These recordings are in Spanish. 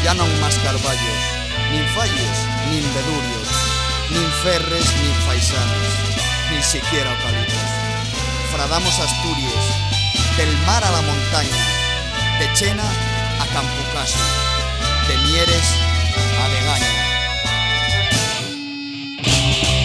ya non máis carballos, nin falles, nin vedurios, nin ferres, nin faisanos, nin siquiera eucaliptos. Fradamos Asturias, del mar a la montaña, de Chena a Campucaso, de Mieres a Degaña.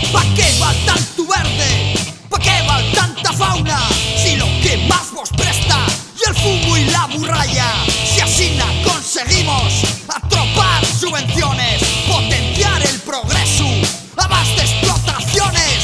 ¿Pa qué va tanto verde? ¿Pa qué va tanta fauna? Si lo que más vos presta y el fumo y la burralla. Si así no conseguimos atropar subvenciones, potenciar el progreso a base de explotaciones.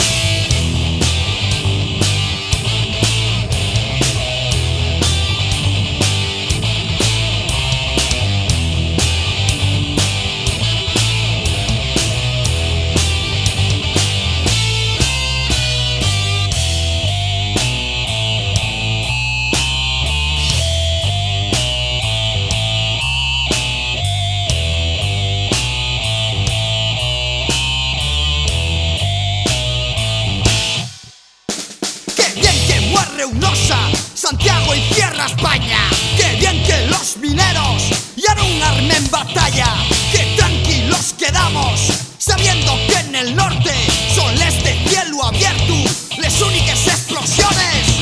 Reunosa, Santiago y cierra España. Qué bien que los mineros ya no armen batalla. Qué tranquilos quedamos sabiendo que en el norte son les de cielo abierto les únicas explosiones.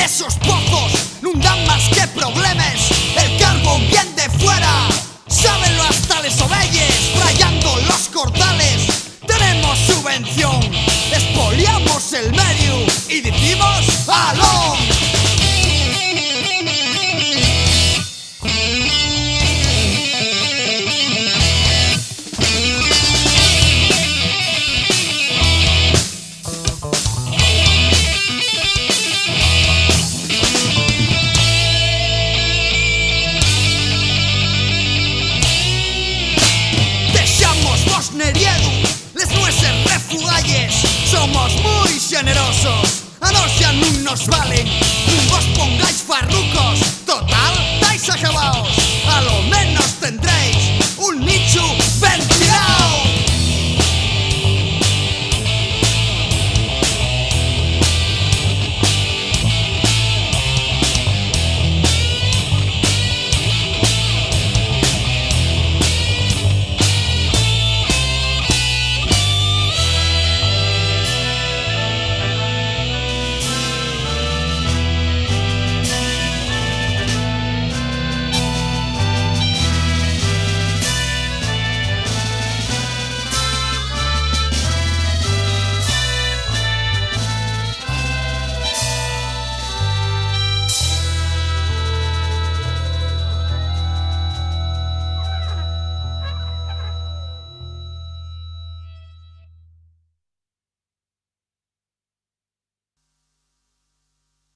Esos pozos no dan más que problemas. El carbón viene de fuera, sábenlo hasta les ovelles, rayando los cordales. Tenemos subvención, expoliamos el medio y decimos ¡aló! Les nueces refugalles, somos muy generosos, a nos ya no nos vale